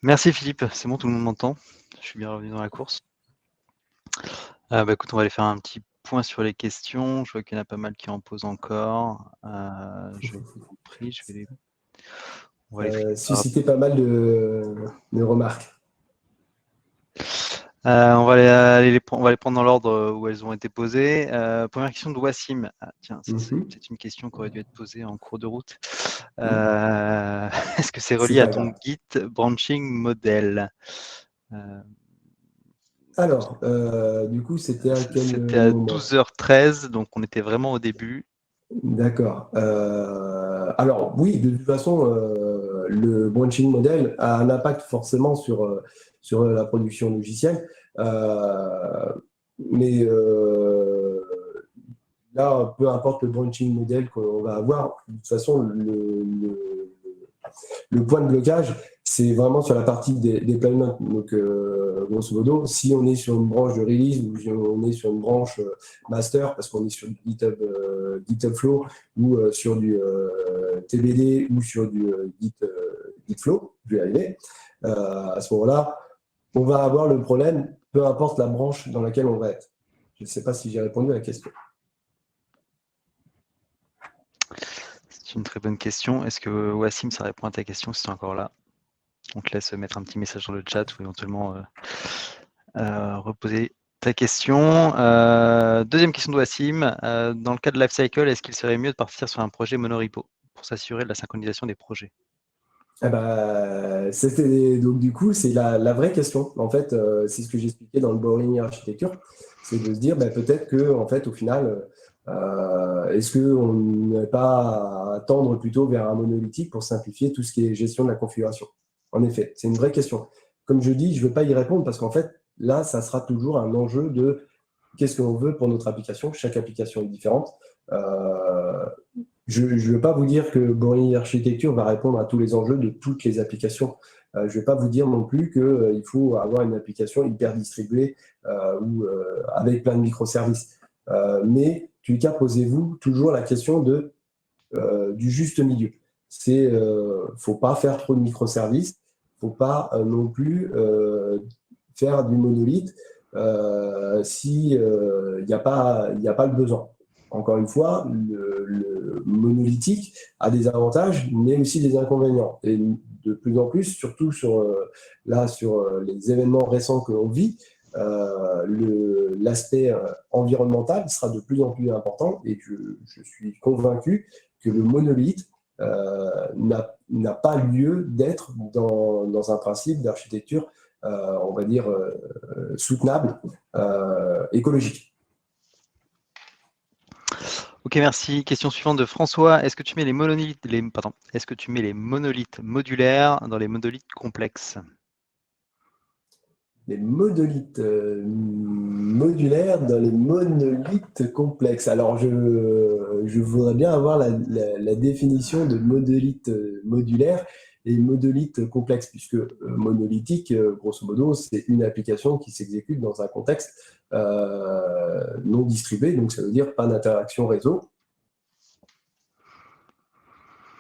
Merci Philippe, c'est bon, tout le monde m'entend. Je suis bien revenu dans la course. Écoute, on va aller faire un petit point sur les questions. Je vois qu'il y en a pas mal qui en posent encore. Je vous en prie, on va les susciter pas mal de remarques. On va les prendre dans l'ordre où elles ont été posées. Première question de Wassim. Ah, tiens, ça, c'est peut-être une question qui aurait dû être posée en cours de route. Est-ce que c'est relié à ton Git branching model? Alors, du coup, c'était à quel C'était à moment? 12h13, donc on était vraiment au début. D'accord. Alors, oui, de toute façon, le branching model a un impact forcément sur la production logicielle. Mais là, peu importe le branching model qu'on va avoir, de toute façon, le point de blocage, c'est vraiment sur la partie des deployment. Donc, grosso modo, si on est sur une branche de release ou si on est sur une branche master, parce qu'on est sur du GitHub Flow ou sur du TBD ou sur du Git Flow, je vais y arriver, à ce moment-là, on va avoir le problème, peu importe la branche dans laquelle on va être. Je ne sais pas si j'ai répondu à la question. C'est une très bonne question. Est-ce que Wassim, ça répond à ta question si tu es encore là? On te laisse mettre un petit message dans le chat ou éventuellement reposer ta question. Deuxième question de Wassim. Dans le cas de Lifecycle, est-ce qu'il serait mieux de partir sur un projet monorepo pour s'assurer de la synchronisation des projets? Donc du coup, c'est la vraie question. En fait, c'est ce que j'expliquais dans le Boring Architecture, c'est de se dire peut-être que, en fait, au final, est-ce qu'on n'est pas à tendre plutôt vers un monolithique pour simplifier tout ce qui est gestion de la configuration? En effet, c'est une vraie question. Comme je dis, je ne veux pas y répondre parce qu'en fait, là, ça sera toujours un enjeu de qu'est-ce qu'on veut pour notre application. Chaque application est différente. Je ne veux pas vous dire que Boring Architecture va répondre à tous les enjeux de toutes les applications. Je ne vais pas vous dire non plus qu'il faut avoir une application hyper distribuée ou avec plein de microservices. Mais, en tout cas, posez-vous toujours la question du juste milieu. Il ne faut pas faire trop de microservices, il ne faut pas non plus faire du monolithe s'il n'y a pas le besoin. Encore une fois, le monolithique a des avantages, mais aussi des inconvénients. Et de plus en plus, surtout sur les événements récents que l'on vit, l'aspect environnemental sera de plus en plus important. Et je suis convaincu que le monolithe n'a pas lieu d'être dans un principe d'architecture, on va dire, soutenable, écologique. Ok, merci. Question suivante de François. Est-ce que tu mets les monolithes, modulaires dans les monolithes complexes? Les monolithes modulaires dans les monolithes complexes. Alors, je voudrais bien avoir la définition de monolithe modulaire et monolithe complexe, puisque monolithique, grosso modo, c'est une application qui s'exécute dans un contexte non distribué, donc ça veut dire pas d'interaction réseau.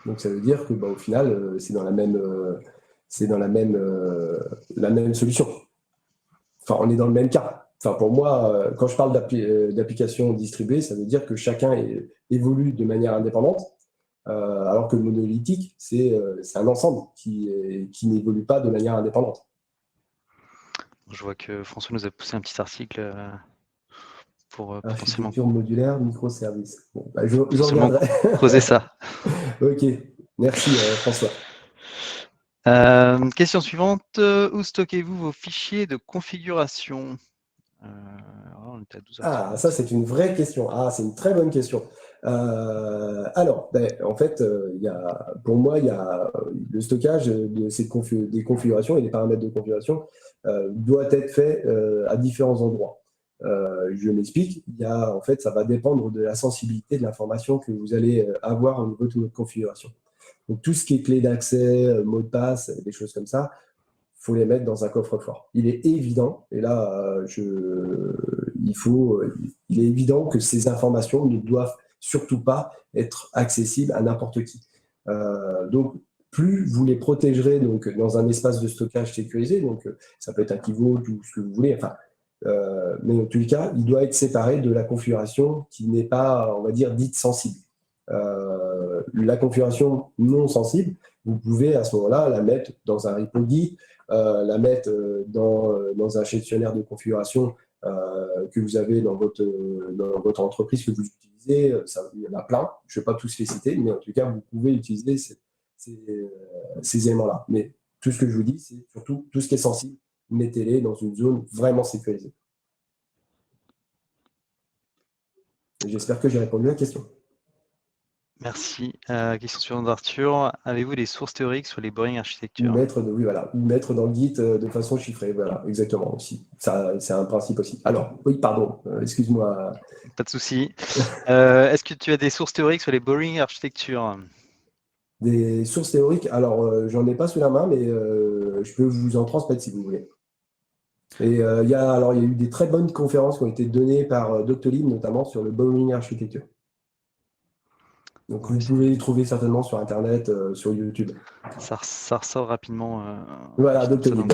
Donc ça veut dire que au final, c'est dans la même solution. Enfin, on est dans le même cas. Enfin, pour moi, quand je parle d'application distribuée, ça veut dire que chacun évolue de manière indépendante, alors que le monolithique, c'est un ensemble qui n'évolue pas de manière indépendante. Je vois que François nous a poussé un petit article pour architecture modulaire, microservices. Bon, j'en reviendrai. Creuser ça. Ok, merci François. Question suivante. Où stockez-vous vos fichiers de configuration? On est à 12h30. Ah, ça c'est une vraie question. Ah, c'est une très bonne question. Alors, en fait, pour moi, il y a le stockage des configurations et des paramètres de configuration doit être fait à différents endroits. Je m'explique. En fait, ça va dépendre de la sensibilité de l'information que vous allez avoir au niveau de votre configuration. Donc, tout ce qui est clé d'accès, mot de passe, des choses comme ça, il faut les mettre dans un coffre-fort. Il est évident, et là, il est évident que ces informations ne doivent surtout pas être accessibles à n'importe qui. Donc, plus vous les protégerez donc, dans un espace de stockage sécurisé, donc ça peut être un key vault ou ce que vous voulez, mais en tous les cas, il doit être séparé de la configuration qui n'est pas, on va dire, dite sensible. La configuration non sensible, vous pouvez à ce moment-là la mettre dans un repo Git, la mettre dans un gestionnaire de configuration que vous avez dans votre entreprise que vous utilisez. Il y en a plein, je ne vais pas tous les citer, mais en tout cas, vous pouvez utiliser ces éléments-là. Mais tout ce que je vous dis, c'est surtout tout ce qui est sensible, mettez-les dans une zone vraiment sécurisée. J'espère que j'ai répondu à la question. Merci. Question suivante d'Arthur. Avez-vous des sources théoriques sur les Boring architectures? Ou mettre dans le Git de façon chiffrée. Voilà, exactement aussi. Ça, c'est un principe aussi. Alors, oui, pardon, excuse-moi. Pas de souci. Est-ce que tu as des sources théoriques sur les Boring architectures? Des sources théoriques, alors j'en ai pas sous la main, mais je peux vous en transmettre si vous voulez. Et il y a eu des très bonnes conférences qui ont été données par Doctolib, notamment sur le Boring architecture. Donc vous pouvez les trouver certainement sur Internet, sur YouTube. Ça ressort rapidement. Voilà, Doctolib.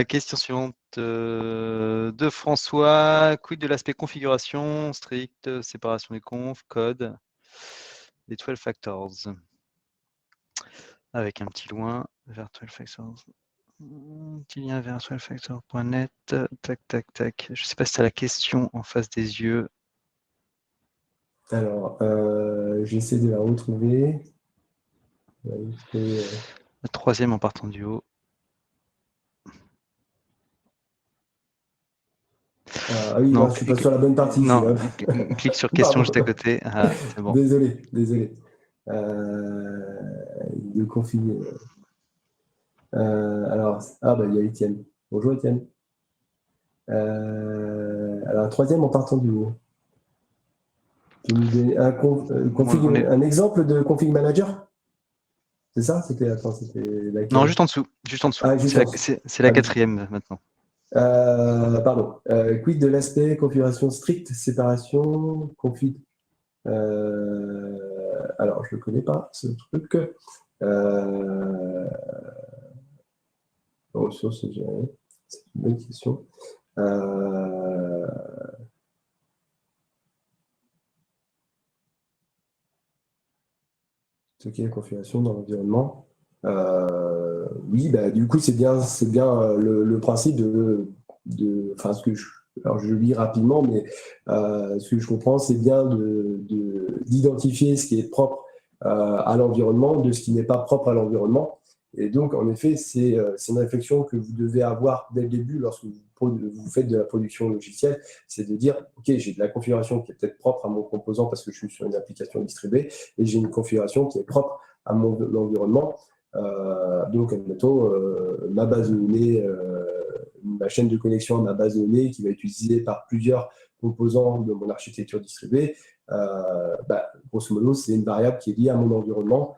Question suivante de François. Quid de l'aspect configuration, strict, séparation des confs, code, des 12 factors? Avec un petit loin vers 12 factors. Petit lien vers 12factors.net. Tac, tac, tac. Je ne sais pas si tu as la question en face des yeux. Alors, j'essaie de la retrouver. La troisième en partant du haut. Oui, non, je ne suis pas sur la bonne partie. Non, clique sur question juste à côté. Ah, c'est bon. Désolé. De configurer. Alors, il y a Étienne. Bonjour Étienne. Alors, troisième en partant du haut. Tu nous donnes un exemple de config manager? C'est ça? C'était non, juste en dessous. Ah, c'est la quatrième maintenant. Pardon. Quid de l'aspect configuration stricte, séparation, config. Alors, je ne connais pas ce truc. Ressources, c'est une bonne question. Stocker la configuration dans l'environnement. Oui, du coup, c'est bien le principe alors je lis rapidement, mais ce que je comprends, c'est bien d'identifier ce qui est propre à l'environnement de ce qui n'est pas propre à l'environnement. Et donc, en effet, c'est une réflexion que vous devez avoir dès le début lorsque vous faites de la production logicielle, c'est de dire, OK, j'ai de la configuration qui est peut-être propre à mon composant parce que je suis sur une application distribuée, et j'ai une configuration qui est propre à mon environnement. Donc, admettons, ma base de données, ma chaîne de connexion à ma base de données qui va être utilisée par plusieurs composants de mon architecture distribuée, grosso modo, c'est une variable qui est liée à mon environnement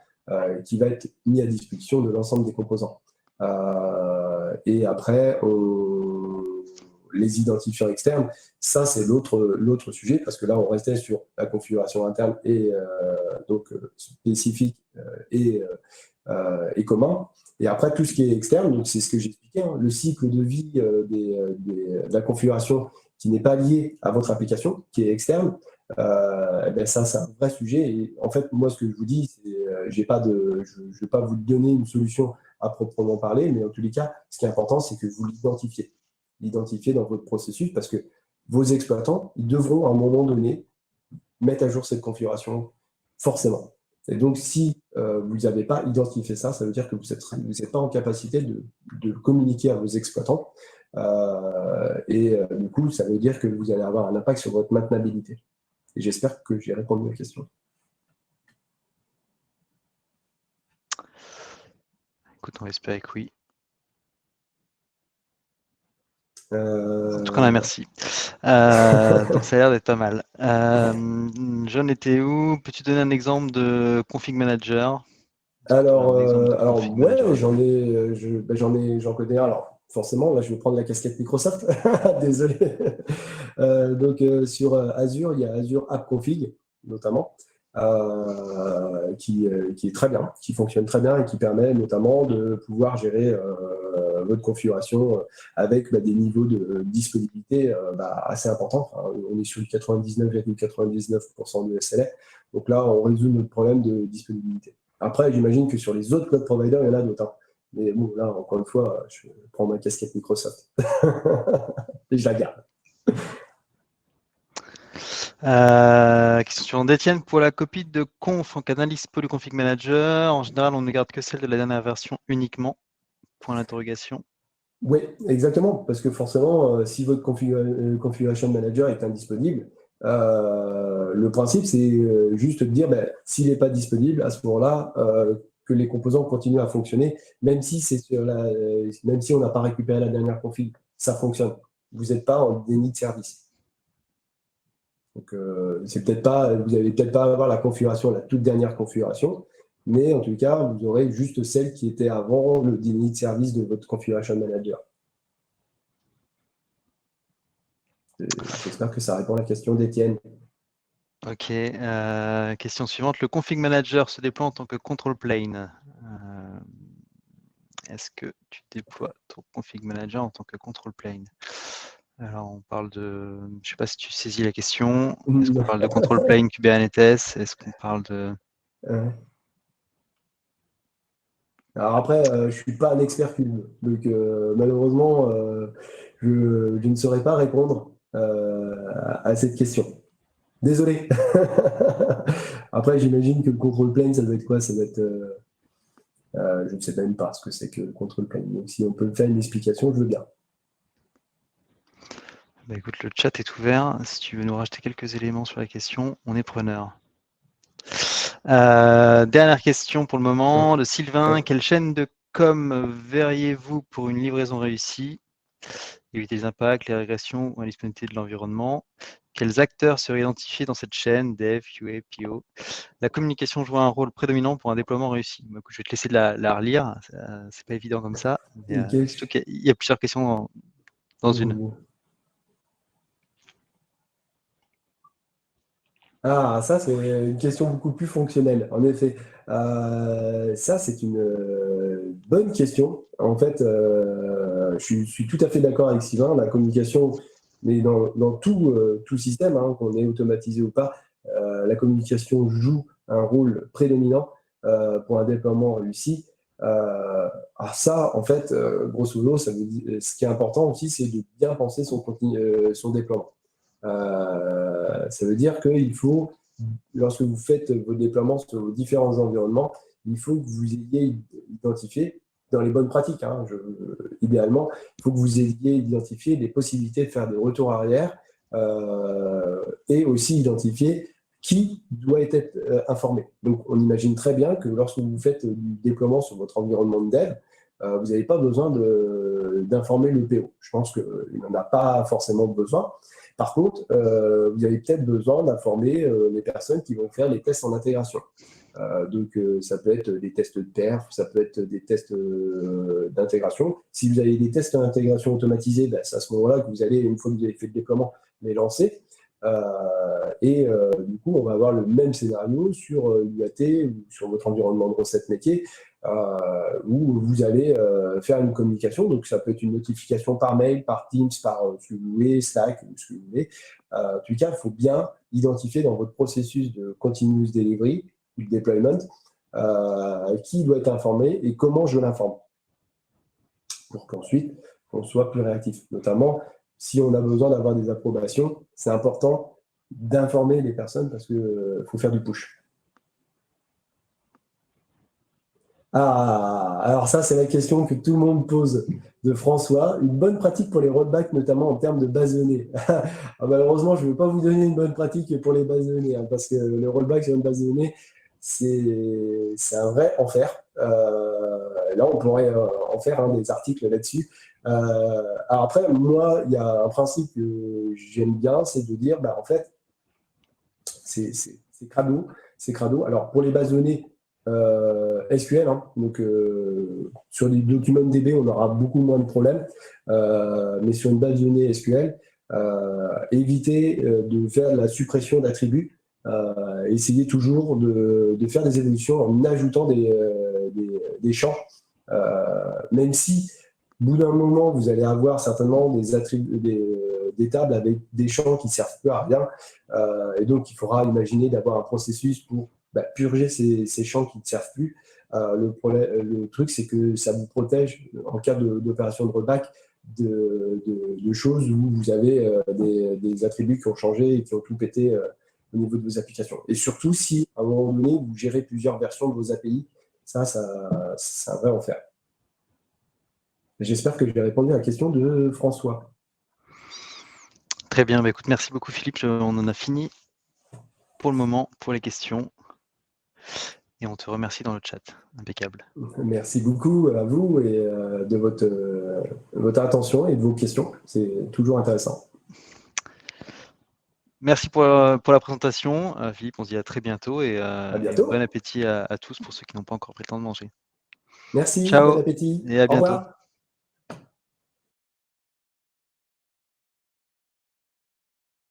qui va être mise à disposition de l'ensemble des composants. Et après, les identifiants externes, ça c'est l'autre sujet, parce que là on restait sur la configuration interne et donc spécifique et commun. Et après, tout ce qui est externe, donc c'est ce que j'expliquais, le cycle de vie de la configuration qui n'est pas lié à votre application, qui est externe, ça, c'est un vrai sujet. Et en fait, moi, ce que je vous dis, c'est je ne vais pas vous donner une solution à proprement parler, mais en tous les cas, ce qui est important, c'est que vous l'identifiez dans votre processus, parce que vos exploitants, ils devront à un moment donné mettre à jour cette configuration, forcément. Et donc, si vous n'avez pas identifié ça, ça veut dire que vous n'êtes pas en capacité de communiquer à vos exploitants. Du coup, ça veut dire que vous allez avoir un impact sur votre maintenabilité. Et j'espère que j'ai répondu à la question. Écoute, on va espérer que oui. En tout cas, merci. Donc, ça a l'air d'être pas mal. John était où? Peux-tu donner un exemple de config manager? Alors ouais, j'en connais un. Alors, forcément, là, je vais prendre la casquette Microsoft. Désolé. Donc, sur Azure, il y a Azure App Config, notamment, qui est très bien, qui fonctionne très bien et qui permet notamment de pouvoir gérer votre configuration avec des niveaux de disponibilité assez importants. Enfin, on est sur du 99,99% de SLA. Donc là, on résout notre problème de disponibilité. Après, j'imagine que sur les autres cloud providers, il y en a d'autres. Hein. Mais bon, là, encore une fois, je prends ma casquette Microsoft. Et je la garde. Question suivante d'Étienne. Pour la copie de conf en Canalys Polyconfig Manager, en général, on ne garde que celle de la dernière version uniquement. Point d'interrogation. Oui, exactement. Parce que forcément, si votre configuration manager est indisponible, le principe, c'est juste de dire, s'il n'est pas disponible, à ce moment-là, que les composants continuent à fonctionner, même si on n'a pas récupéré la dernière config, ça fonctionne. Vous n'êtes pas en déni de service. Donc, vous n'allez peut-être pas avoir la toute dernière configuration, mais en tout cas, vous aurez juste celle qui était avant le déni de service de votre configuration manager. J'espère que ça répond à la question d'Étienne. Ok. Question suivante. Le config manager se déploie en tant que control plane. Est-ce que tu déploies ton config manager en tant que control plane? Alors, on parle de... Je ne sais pas si tu saisis la question. Est-ce qu'on parle de control plane Kubernetes? Est-ce qu'on parle de... Alors après, je ne suis pas un expert cube. Donc, malheureusement, je ne saurais pas répondre à cette question. Désolé. Après, j'imagine que le control plane, ça doit être quoi? Ça doit être... je ne sais même pas ce que c'est que le control plane. Donc, si on peut me faire une explication, je veux bien. Écoute, le chat est ouvert. Si tu veux nous rajouter quelques éléments sur la question, on est preneur. Dernière question pour le moment de Sylvain. Quelle chaîne de com verriez-vous pour une livraison réussie? Éviter les impacts, les régressions ou l'indisponibilité de l'environnement. Quels acteurs seraient identifiés dans cette chaîne, Dev, QA, PO? La communication joue un rôle prédominant pour un déploiement réussi. Je vais te laisser la relire. C'est pas évident comme ça. Surtout qu'il y a plusieurs questions dans une. Ah, ça, c'est une question beaucoup plus fonctionnelle. En effet, ça, c'est une bonne question. En fait, je suis tout à fait d'accord avec Sylvain. La communication, mais dans tout système, qu'on ait automatisé ou pas, la communication joue un rôle prédominant pour un déploiement réussi. Alors ça, en fait, grosso modo, ça veut dire, ce qui est important aussi, c'est de bien penser son déploiement. Ça veut dire qu'il faut, lorsque vous faites vos déploiements sur vos différents environnements, il faut que vous ayez identifié, dans les bonnes pratiques, idéalement, il faut que vous ayez identifié des possibilités de faire des retours arrière et aussi identifier qui doit être informé. Donc, on imagine très bien que lorsque vous faites du déploiement sur votre environnement de dev, vous n'avez pas besoin d'informer le PO. Je pense qu'il n'en a pas forcément besoin. Par contre, vous avez peut-être besoin d'informer les personnes qui vont faire les tests en intégration. Donc, ça peut être des tests de perf, ça peut être des tests d'intégration. Si vous avez des tests d'intégration automatisés, c'est à ce moment-là que vous allez, une fois que vous avez fait le déploiement, les lancer. Du coup, on va avoir le même scénario sur l'UAT ou sur votre environnement de recettes métier où vous allez faire une communication. Donc, ça peut être une notification par mail, par Teams, par ce que vous voulez, Slack, ou ce que vous voulez. En tout cas, il faut bien identifier dans votre processus de continuous delivery ou de deployment qui doit être informé et comment je l'informe pour qu'ensuite, on soit plus réactif. Notamment, si on a besoin d'avoir des approbations, c'est important d'informer les personnes parce qu'il faut faire du push. Ah, alors ça, c'est la question que tout le monde pose de François. Une bonne pratique pour les rollbacks, notamment en termes de base de données. Malheureusement, je ne vais pas vous donner une bonne pratique pour les bases de données, hein, parce que le rollback sur une base de données, c'est un vrai enfer. Là, on pourrait en faire des articles là-dessus. Alors après, moi, il y a un principe que j'aime bien, c'est de dire, en fait, c'est crado. C'est crado. Alors, pour les bases de données SQL, hein, donc sur les documents DB, on aura beaucoup moins de problèmes. Mais sur une base de données SQL, éviter de faire de la suppression d'attributs. Essayer toujours de faire des évolutions en ajoutant des champs. Même si, au bout d'un moment, vous allez avoir certainement des tables avec des champs qui ne servent plus à rien. Et donc, il faudra imaginer d'avoir un processus pour purger ces champs qui ne servent plus. Le truc, c'est que ça vous protège en cas d'opération de rollback de choses où vous avez des attributs qui ont changé et qui ont tout pété au niveau de vos applications. Et surtout, si à un moment donné, vous gérez plusieurs versions de vos API, c'est un vrai enfer. J'espère que j'ai répondu à la question de François. Très bien, écoute, merci beaucoup Philippe, on en a fini pour le moment, pour les questions. Et on te remercie dans le chat. Impeccable. Merci beaucoup à vous et de votre attention et de vos questions. C'est toujours intéressant. Merci pour la présentation, Philippe. On se dit à très bientôt et bientôt. bon appétit à tous pour ceux qui n'ont pas encore pris le temps de manger. Merci, Ciao bon appétit. et à bientôt.